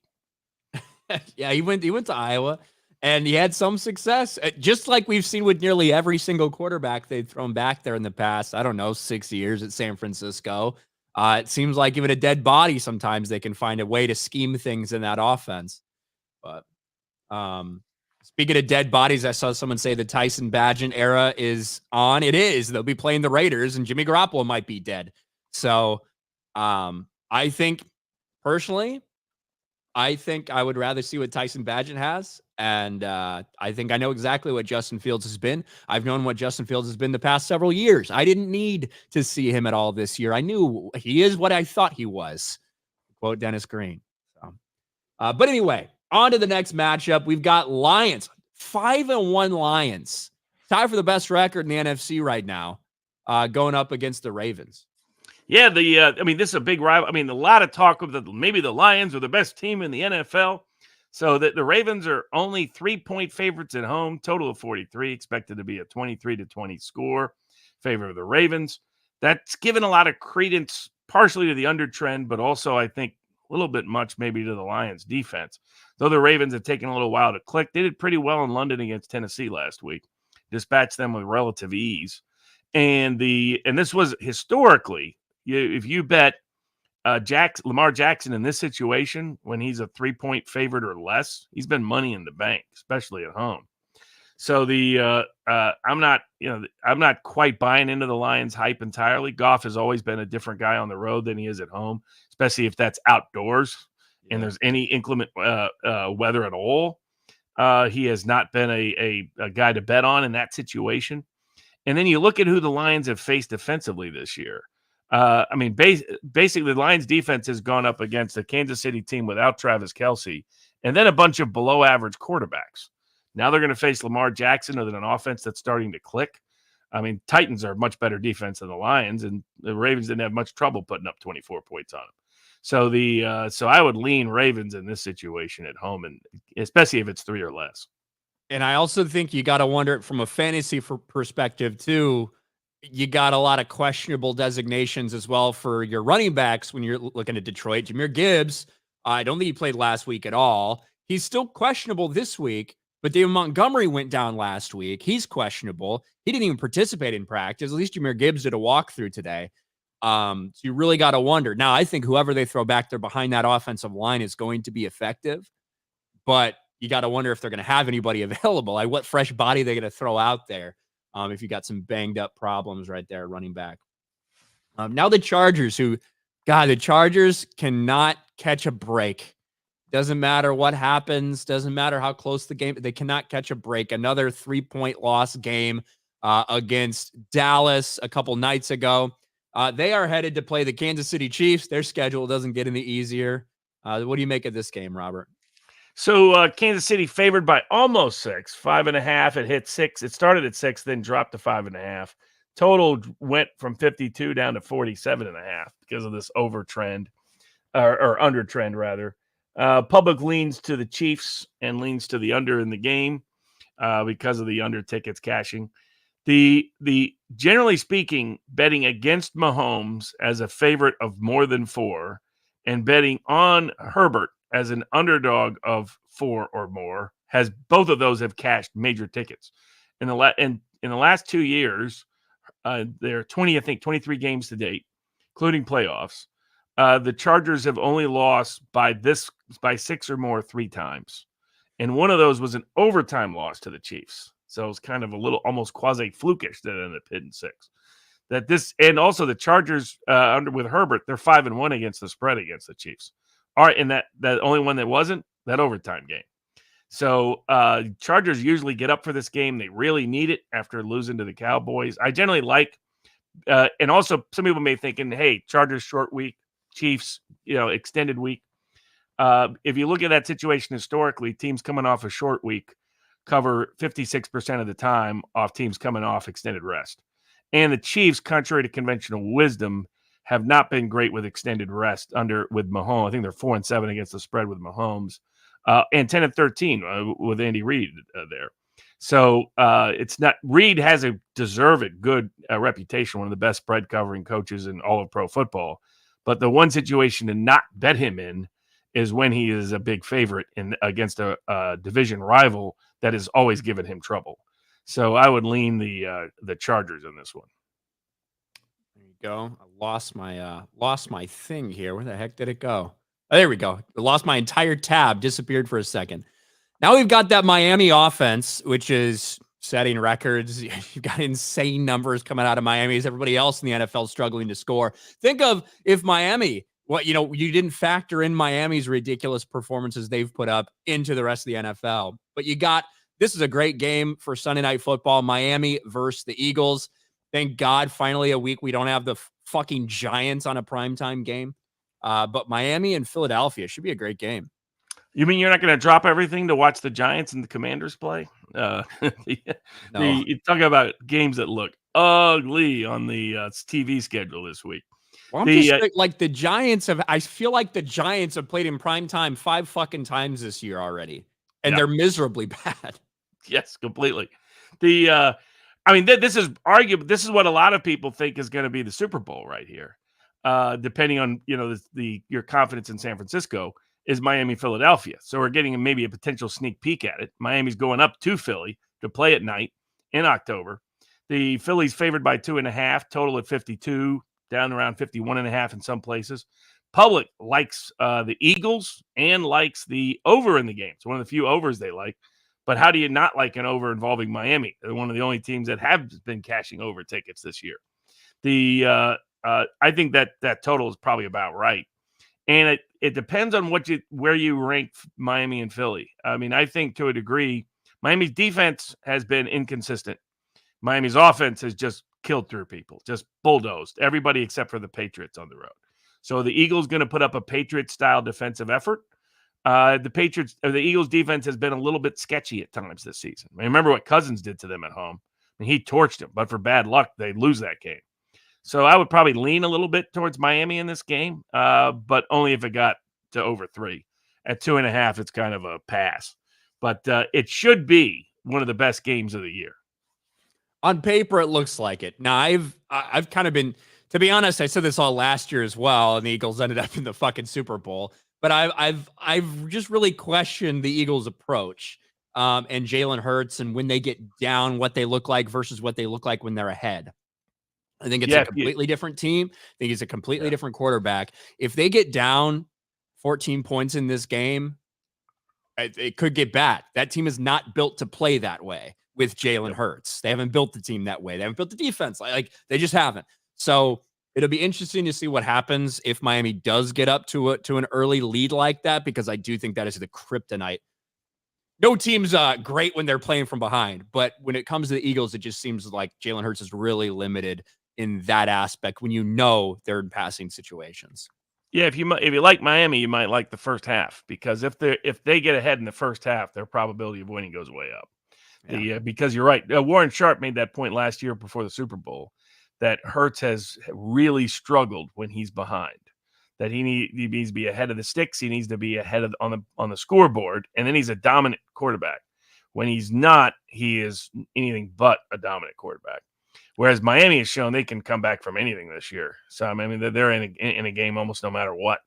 Yeah, he went to Iowa, and he had some success, just like we've seen with nearly every single quarterback they've thrown back there in the past, 6 years at San Francisco. It seems like even a dead body, sometimes they can find a way to scheme things in that offense. But speaking of dead bodies, I saw someone say the Tyson Bagent era is on. It is. They'll be playing the Raiders, and Jimmy Garoppolo might be dead. So I think, personally, I would rather see what Tyson Bagent has. And I think I know exactly what Justin Fields has been. I've known what Justin Fields has been the past several years. I didn't need to see him at all this year. I knew he is what I thought he was. Quote Dennis Green. So, but anyway, on to the next matchup. We've got Lions, 5-1 Lions, tied for the best record in the NFC right now, going up against the Ravens. Yeah, this is a big rival. I mean, a lot of talk of maybe the Lions are the best team in the NFL. So the Ravens are only 3-point favorites at home, total of 43, expected to be a 23-20 score, favor of the Ravens. That's given a lot of credence partially to the undertrend, but also I think a little bit much maybe to the Lions defense. Though the Ravens have taken a little while to click, they did pretty well in London against Tennessee last week, dispatched them with relative ease. And this was historically, if you bet Lamar Jackson in this situation, when he's a 3-point favorite or less, he's been money in the bank, especially at home. So I'm not quite buying into the Lions hype entirely. Goff has always been a different guy on the road than he is at home, especially if that's outdoors and there's any inclement weather at all. He has not been a guy to bet on in that situation. And then you look at who the Lions have faced defensively this year. I mean, basically, the Lions defense has gone up against a Kansas City team without Travis Kelce, and then a bunch of below-average quarterbacks. Now they're going to face Lamar Jackson with an offense that's starting to click. I mean, Titans are a much better defense than the Lions, and the Ravens didn't have much trouble putting up 24 points on them. So so I would lean Ravens in this situation at home, and especially if it's 3 or less. And I also think you got to wonder from a fantasy perspective too. You got a lot of questionable designations as well for your running backs when you're looking at Detroit. Jahmyr Gibbs, I don't think he played last week at all. He's still questionable this week, but David Montgomery went down last week. He's questionable. He didn't even participate in practice. At least Jahmyr Gibbs did a walkthrough today. So you really got to wonder. Now, I think whoever they throw back there behind that offensive line is going to be effective, but you got to wonder if they're going to have anybody available. Like, what fresh body they're going to throw out there if you got some banged up problems right there running back. Now the Chargers, the Chargers cannot catch a break. Doesn't matter what happens. Doesn't matter how close the game. They cannot catch a break. Another 3-point loss game against Dallas a couple nights ago. They are headed to play the Kansas City Chiefs. Their schedule doesn't get any easier. What do you make of this game, Robert? So Kansas City favored by almost 6, 5.5. It hit 6. It started at 6, then dropped to 5.5. Total went from 52 down to 47.5 because of this over trend or under trend rather. Public leans to the Chiefs and leans to the under in the game because of the under tickets cashing. The generally speaking, betting against Mahomes as a favorite of more than 4 and betting on Herbert as an underdog of 4 or more has both of those have cashed major tickets. In the last 2 years, there are 23 games to date, including playoffs. The Chargers have only lost by 6 or more 3 times. And one of those was an overtime loss to the Chiefs. So it was kind of a little almost quasi flukish that ended up hitting 6. And also the Chargers with Herbert, they're 5-1 against the spread against the Chiefs. All right, and that only one that wasn't that overtime game. So Chargers usually get up for this game. They really need it after losing to the Cowboys. I generally like, and also some people may thinking, hey, Chargers short week, Chiefs, extended week. If you look at that situation historically, teams coming off a short week cover 56% of the time off teams coming off extended rest. And the Chiefs, contrary to conventional wisdom, have not been great with extended rest with Mahomes. I think they're 4-7 against the spread with Mahomes, and 10-13 with Andy Reid there. So it's not. Reid has a deserved good reputation, one of the best spread covering coaches in all of pro football. But the one situation to not bet him in is when he is a big favorite against a division rival that has always given him trouble. So I would lean the Chargers in this one. There you go. I lost my thing here. Where the heck did it go? Oh, there we go. I lost my entire tab. Disappeared for a second. Now we've got that Miami offense, which is setting records. You've got insane numbers coming out of Miami as everybody else in the NFL struggling to score. Think of if Miami, you didn't factor in Miami's ridiculous performances they've put up into the rest of the NFL. But this is a great game for Sunday Night Football, Miami versus the Eagles. Thank God, finally a week we don't have the fucking Giants on a primetime game. But Miami and Philadelphia should be a great game. You mean you're not going to drop everything to watch the Giants and the Commanders play? No. You talk about games that look ugly on the TV schedule this week. Well, I'm just like the Giants I feel like the Giants have played in primetime 5 fucking times this year already, and they're miserably bad. Yes, completely. This is arguable. This is what a lot of people think is going to be the Super Bowl right here. Depending on your confidence in San Francisco, is Miami, Philadelphia. So we're getting maybe a potential sneak peek at it. Miami's going up to Philly to play at night in October. The Phillies favored by 2.5, total at 52, down around 51.5 in some places. Public likes the Eagles and likes the over in the game. It's one of the few overs they like. But how do you not like an over involving Miami? They're one of the only teams that have been cashing over tickets this year. I think that total is probably about right. And it depends on where you rank Miami and Philly. I mean, I think to a degree, Miami's defense has been inconsistent. Miami's offense has just killed through people, just bulldozed everybody except for the Patriots on the road. So the Eagles going to put up a Patriot-style defensive effort. The Eagles defense has been a little bit sketchy at times this season. I mean, remember what Cousins did to them at home. I mean, he torched them, but for bad luck, they'd lose that game. So I would probably lean a little bit towards Miami in this game, but only if it got to over 3. At 2.5, it's kind of a pass. But it should be one of the best games of the year. On paper, it looks like it. Now, I've kind of been, to be honest, I said this all last year as well, and the Eagles ended up in the fucking Super Bowl. But I've just really questioned the Eagles' approach and Jalen Hurts and when they get down, what they look like versus what they look like when they're ahead. I think it's a completely different team. I think he's a completely different quarterback. If they get down 14 points in this game, it could get bad. That team is not built to play that way with Jalen Hurts. They haven't built the team that way. They haven't built the defense. Like they just haven't. So it'll be interesting to see what happens if Miami does get up to an early lead like that, because I do think that is the kryptonite. No team's great when they're playing from behind, but when it comes to the Eagles, it just seems like Jalen Hurts is really limited in that aspect when you know they're in passing situations. Yeah, if you like Miami, you might like the first half, because if they get ahead in the first half, their probability of winning goes way up. Yeah. Because you're right. Warren Sharp made that point last year before the Super Bowl that Hurts has really struggled when he's behind. That he needs to be ahead of the sticks. He needs to be ahead of on the scoreboard, and then he's a dominant quarterback. When he's not, he is anything but a dominant quarterback. Whereas Miami has shown they can come back from anything this year. So I mean, they're in a game almost no matter what.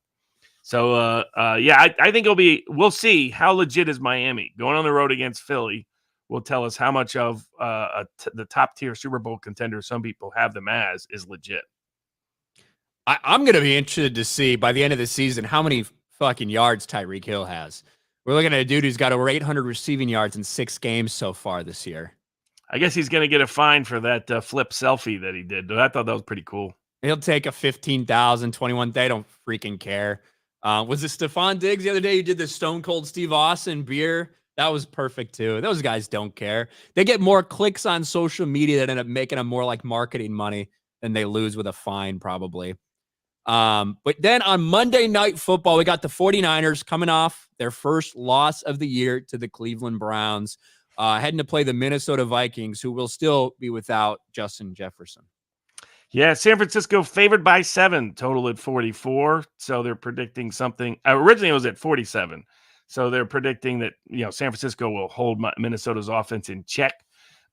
So I think we'll see how legit is Miami going on the road against Philly. Will tell us how much of the top tier Super Bowl contender some people have them as is legit. I'm going to be interested to see by the end of the season how many fucking yards Tyreek Hill has. We're looking at a dude who's got over 800 receiving yards in 6 games so far this year. I guess he's going to get a fine for that flip selfie that he did. I thought that was pretty cool. He'll take a 15,000, 21. They don't freaking care. Was it Stephon Diggs the other day who did the Stone Cold Steve Austin beer? That was perfect too. Those guys don't care. They get more clicks on social media that end up making them more like marketing money than they lose with a fine probably. But then on Monday Night Football, we got the 49ers coming off their first loss of the year to the Cleveland Browns, heading to play the Minnesota Vikings, who will still be without Justin Jefferson. Yeah, San Francisco favored by 7, total at 44. So they're predicting something. Originally, it was at 47. So they're predicting that San Francisco will hold Minnesota's offense in check.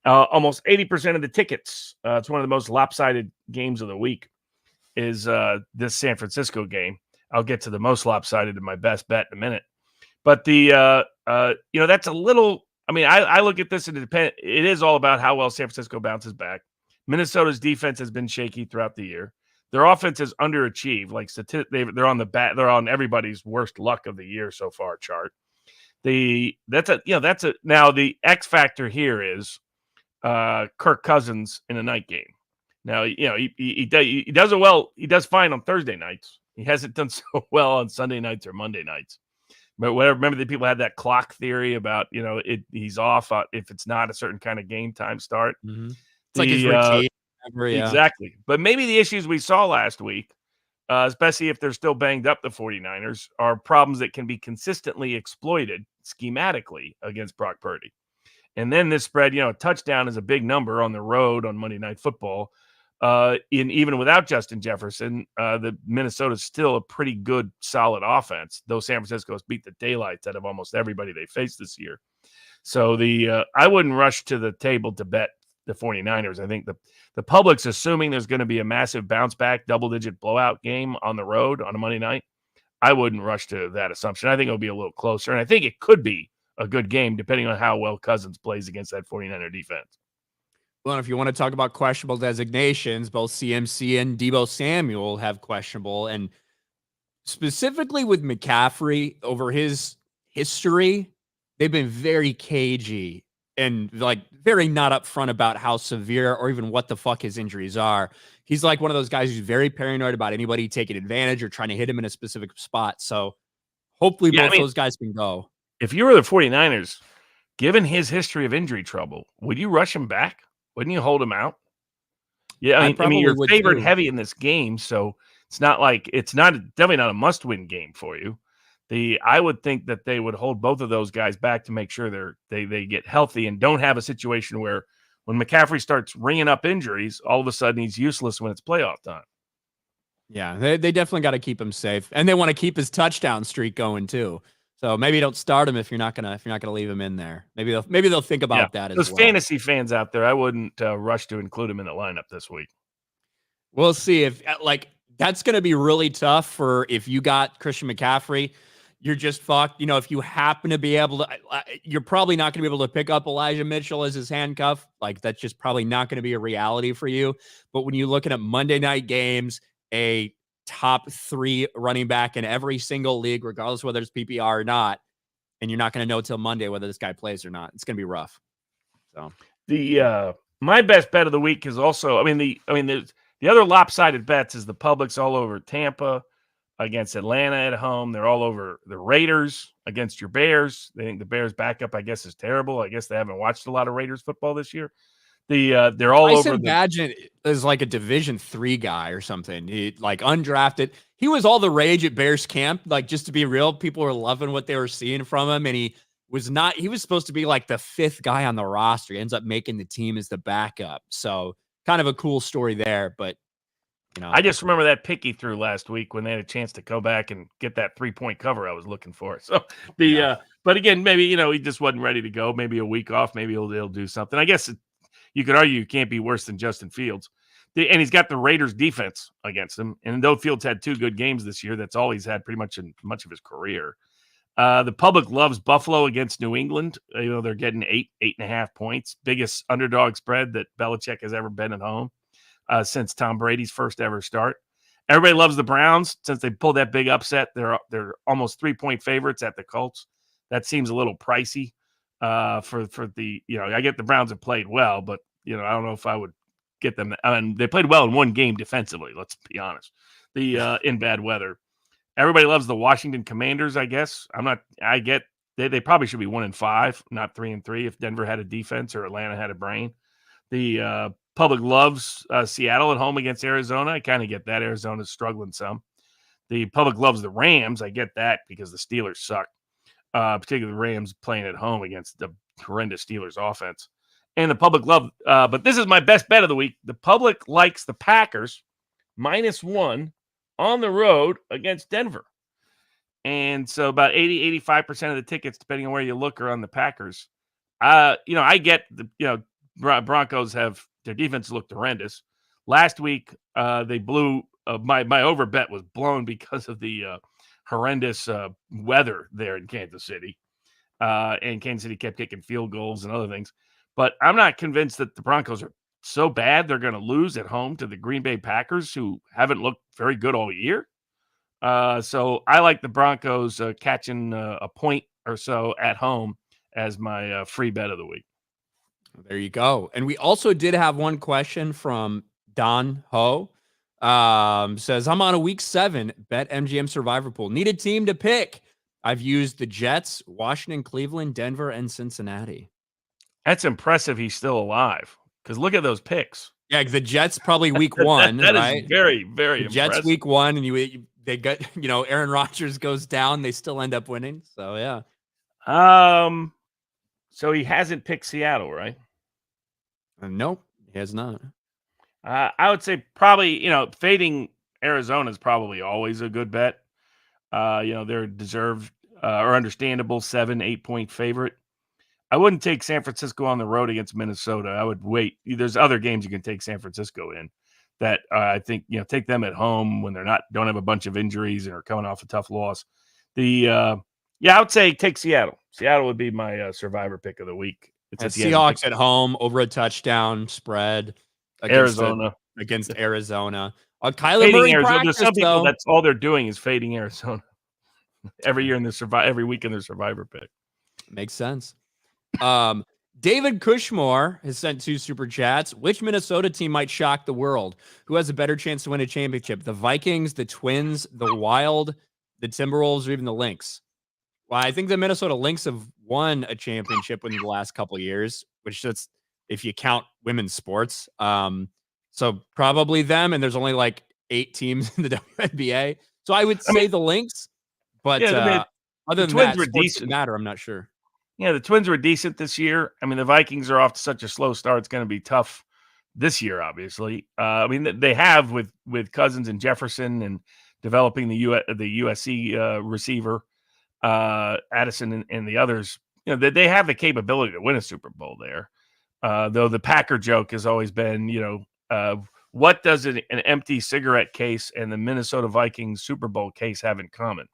Almost 80% of the tickets. It's one of the most lopsided games of the week. Is this San Francisco game. I'll get to the most lopsided in my best bet in a minute. But that's a little, I look at this and it is all about how well San Francisco bounces back. Minnesota's defense has been shaky throughout the year. Their offense has underachieved. Like they're on everybody's worst luck of the year so far chart. Now the X factor here is Kirk Cousins in a night game. Now, he does it well. He does fine on Thursday nights. He hasn't done so well on Sunday nights or Monday nights. But remember that people had that clock theory about, he's off if it's not a certain kind of game time start. Mm-hmm. It's like his routine. Exactly. But maybe the issues we saw last week, especially if they're still banged up, the 49ers, are problems that can be consistently exploited schematically against Brock Purdy. And then this spread, a touchdown is a big number on the road on Monday Night Football. Even without Justin Jefferson, the Minnesota's still a pretty good, solid offense, though San Francisco's beat the daylights out of almost everybody they faced this year. So I wouldn't rush to the table to bet the 49ers. I think the public's assuming there's going to be a massive bounce back, double-digit blowout game on the road on a Monday night. I wouldn't rush to that assumption. I think it'll be a little closer, and I think it could be a good game depending on how well Cousins plays against that 49er defense. Well, if you want to talk about questionable designations, both CMC and Deebo Samuel have questionable. And specifically with McCaffrey, over his history, they've been very cagey and like very not upfront about how severe or even what the fuck his injuries are. He's like one of those guys who's very paranoid about anybody taking advantage or trying to hit him in a specific spot. So hopefully those guys can go. If you were the 49ers, given his history of injury trouble, would you rush him back? Wouldn't you hold them out? Yeah, I I mean, probably you're would favored too. heavy in this game, so it's not like it's not definitely not a must-win game for you. I would think that they would hold both of those guys back to make sure they get healthy and don't have a situation where when McCaffrey starts ringing up injuries, all of a sudden he's useless when it's playoff time. Yeah, they definitely got to keep him safe, and they want to keep his touchdown streak going too. So maybe don't start him if you're not gonna leave him in there. Maybe they'll think Yeah, about that as those well. fantasy fans out there, I wouldn't rush to include him in the lineup this week. We'll see if like that's gonna be really tough for if you got Christian McCaffrey. You're just fucked. You know, if you happen to be able to, you're probably not going to be able to pick up Elijah Mitchell as his handcuff. Like, that's just probably not going to be a reality for you. But when you're looking at Monday night games, a top 3 running back in every single league, regardless whether it's PPR or not, and you're not going to know till Monday whether this guy plays or not, it's going to be rough. So My best bet of the week is also, the other lopsided bets is the public's all over Tampa against Atlanta at home. They're all over the Raiders against your Bears. They think the Bears backup, I guess, is terrible. I guess they haven't watched a lot of Raiders football this year. They're all over Tyson Bagent is like a Division 3 guy or something. He like undrafted. He was all the rage at Bears camp. Like, just to be real, people were loving what they were seeing from him, and he was supposed to be like the 5th guy on the roster. He ends up making the team as the backup. So kind of a cool story there, but I just remember that pick he threw last week when they had a chance to go back and get that 3-point cover I was looking for. So but again, maybe he just wasn't ready to go. Maybe a week off. Maybe he'll do something. I guess you could argue you can't be worse than Justin Fields, and he's got the Raiders defense against him. And though Fields had 2 good games this year, that's all he's had pretty much in much of his career. The public loves Buffalo against New England. They're getting 8.5 points, biggest underdog spread that Belichick has ever been at home. Since Tom Brady's first ever start. Everybody loves the Browns since they pulled that big upset. They're almost 3-point favorites at the Colts. That seems a little pricey for the I get the Browns have played well, but I don't know if I would get them. I mean, they played well in one game defensively. Let's be honest. In bad weather, everybody loves the Washington Commanders. I guess they probably should be 1-5, not 3-3 if Denver had a defense or Atlanta had a brain. The public loves Seattle at home against Arizona. I kind of get that. Arizona's struggling some. The public loves the Rams. I get that because the Steelers suck, particularly the Rams playing at home against the horrendous Steelers offense. And the public but this is my best bet of the week. The public likes the Packers -1 on the road against Denver. And so about 80-85% of the tickets, depending on where you look, are on the Packers. I get Broncos have their defense looked horrendous. Last week, they blew my over bet was blown because of the horrendous weather there in Kansas City. And Kansas City kept kicking field goals and other things. But I'm not convinced that the Broncos are so bad they're going to lose at home to the Green Bay Packers, who haven't looked very good all year. So I like the Broncos catching a point or so at home as my free bet of the week. There you go. And we also did have one question from Don Ho. Says, I'm on a week 7 bet MGM Survivor pool. Need a team to pick. I've used the Jets, Washington, Cleveland, Denver, and Cincinnati. That's impressive. He's still alive because look at those picks. Yeah, the Jets probably week 1. that right? Is very, very the impressive. Jets week 1, and they got Aaron Rodgers goes down, they still end up winning. So yeah. So he hasn't picked Seattle, right? Nope, he has not. I would say probably, fading Arizona is probably always a good bet. They're deserved or understandable 7-8 point favorite. I wouldn't take San Francisco on the road against Minnesota. I would wait. There's other games you can take San Francisco in that I think, take them at home when don't have a bunch of injuries and are coming off a tough loss. I would say take Seattle. Seattle would be my survivor pick of the week. It's Seahawks at home, over a touchdown spread against Arizona. Kyler Murray practice, there's some people that's all they're doing is fading Arizona every year in every week in their survivor pick. Makes sense. David Cushmore has sent 2 super chats. Which Minnesota team might shock the world? Who has a better chance to win a championship? The Vikings, the Twins, the Wild, the Timberwolves, or even the Lynx? Well, I think the Minnesota Lynx have won a championship in the last couple of years, which that's if you count women's sports. So probably them, and there's only like 8 teams in the WNBA. So I would say the Lynx, but yeah, other the than Twins that, were sports didn't decent. matter. I'm not sure. Yeah, the Twins were decent this year. I mean, the Vikings are off to such a slow start; it's going to be tough this year. Obviously, I mean, they have with Cousins and Jefferson and developing the USC receiver Addison and the others. You know, they have the capability to win a Super Bowl there. Though the Packer joke has always been, what does an empty cigarette case and the Minnesota Vikings Super Bowl case have in common?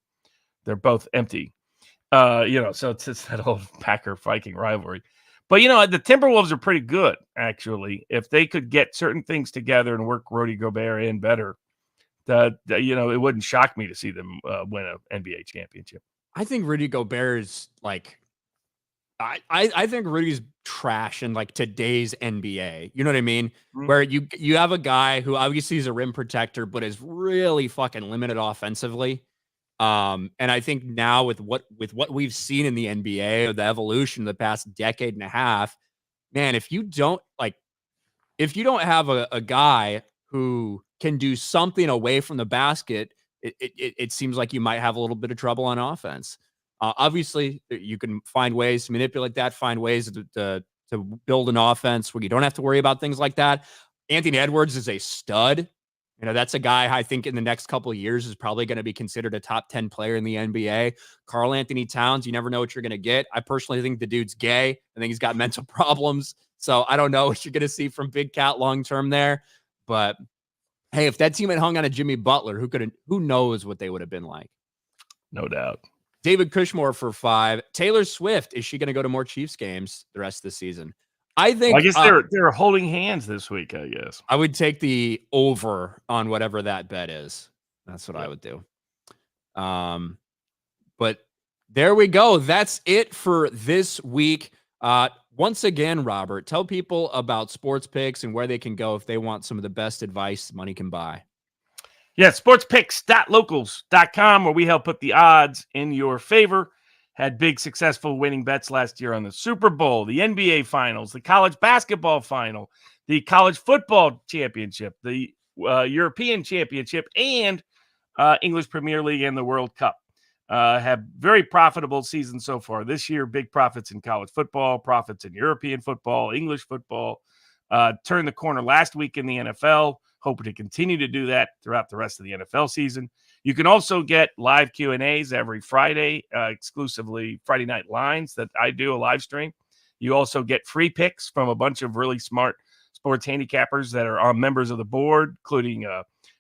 They're both empty. So it's that old Packer Viking rivalry. But the Timberwolves are pretty good, actually. If they could get certain things together and work Rudy Gobert in better, it wouldn't shock me to see them win an NBA championship. I think Rudy Gobert is like, I think Rudy's trash in like today's NBA. You know what I mean? Mm. Where you have a guy who obviously is a rim protector, but is really fucking limited offensively. And I think now with what we've seen in the NBA, or the evolution of the past decade and a half, man, if you don't have a guy who can do something away from the basket, it seems like you might have a little bit of trouble on offense. Obviously, you can find ways to manipulate that, find ways to build an offense where you don't have to worry about things like that. Anthony Edwards is a stud. That's a guy I think in the next couple of years is probably going to be considered a top 10 player in the NBA. Karl Anthony Towns, you never know what you're going to get. I personally think the dude's gay. I think he's got mental problems. So I don't know what you're going to see from Big Cat long-term there. But hey, if that team had hung on a Jimmy Butler, who knows what they would have been like? No doubt. David Cushmore for 5. Taylor Swift, is she going to go to more Chiefs games the rest of the season? I think. Well, I guess they're holding hands this week. I guess I would take the over on whatever that bet is. That's what I would do. But there we go. That's it for this week. Once again, Robert, tell people about Sports Picks and where they can go if they want some of the best advice money can buy. Yeah, sportspicks.locals.com, where we help put the odds in your favor. Had big successful winning bets last year on the Super Bowl, the NBA Finals, the college basketball final, the college football championship, the European championship, and English Premier League and the World Cup. Have very profitable seasons so far this year. Big profits in college football, profits in European football, English football. Turned the corner last week in the NFL. Hoping to continue to do that throughout the rest of the NFL season. You can also get live Q&As every Friday, exclusively Friday Night Lines that I do a live stream. You also get free picks from a bunch of really smart sports handicappers that are members of the board, including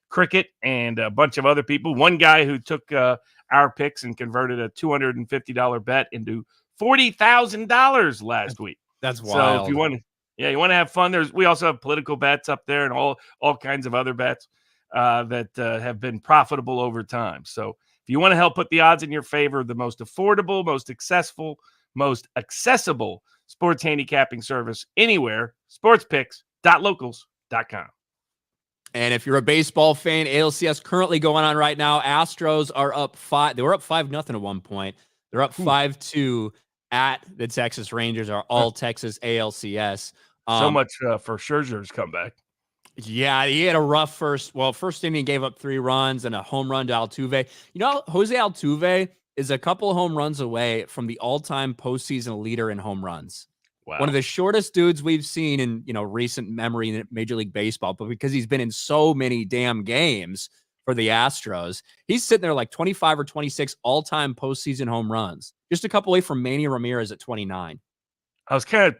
Cricket and a bunch of other people. One guy who took our picks and converted a $250 bet into $40,000 last week. That's wild. So if you want to have fun, we also have political bets up there and all kinds of other bets that have been profitable over time. So if you want to help put the odds in your favor, the most affordable, most accessible sports handicapping service anywhere, sportspicks.locals.com. And if you're a baseball fan, ALCS currently going on right now. Astros are up 5. They were up 5-0 at one point. They're up 5-2 at the Texas Rangers, our all Texas ALCS. So much for Scherzer's comeback. Yeah, he had a rough first inning, gave up 3 runs and a home run to Altuve. Jose Altuve is a couple of home runs away from the all-time postseason leader in home runs. Wow. One of the shortest dudes we've seen in, recent memory in Major League Baseball, but because he's been in so many damn games for the Astros, he's sitting there like 25 or 26 all-time postseason home runs, just a couple away from Manny Ramirez at 29. I was kind of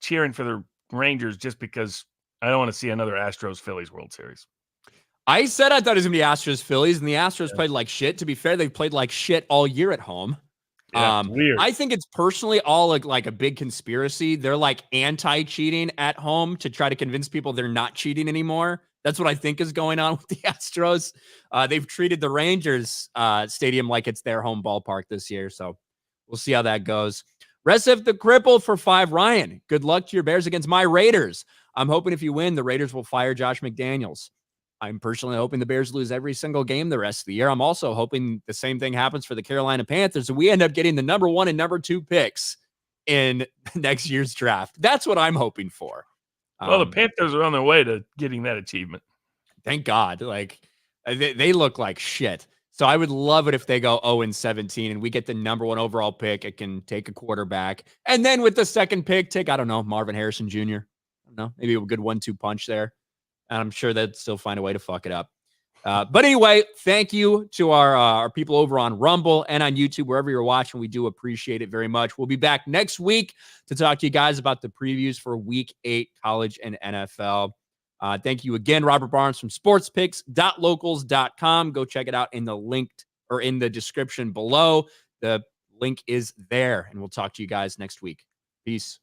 cheering for the Rangers just because I don't want to see another Astros-Phillies World Series. I said I thought it was going to be Astros-Phillies, and the Astros played like shit. To be fair, they've played like shit all year at home. Yeah, weird. I think it's personally all like a big conspiracy. They're like anti-cheating at home to try to convince people they're not cheating anymore. That's what I think is going on with the Astros. They've treated the Rangers stadium like it's their home ballpark this year. So we'll see how that goes. Recep the Cripple for 5. Ryan, good luck to your Bears against my Raiders. I'm hoping if you win, the Raiders will fire Josh McDaniels. I'm personally hoping the Bears lose every single game the rest of the year. I'm also hoping the same thing happens for the Carolina Panthers, and we end up getting the number 1 and number 2 picks in next year's draft. That's what I'm hoping for. Well, the Panthers are on their way to getting that achievement. Thank God. Like they look like shit. So I would love it if they go 0-17 and we get the number 1 overall pick. It can take a quarterback. And then with the second pick, take, I don't know, Marvin Harrison Jr. I don't know, maybe a good 1-2 punch there. And I'm sure they'd still find a way to fuck it up. But anyway, thank you to our people over on Rumble and on YouTube, wherever you're watching. We do appreciate it very much. We'll be back next week to talk to you guys about the previews for Week 8 college and NFL. Thank you again, Robert Barnes from sportspicks.locals.com. Go check it out in the description below. The link is there, and we'll talk to you guys next week. Peace.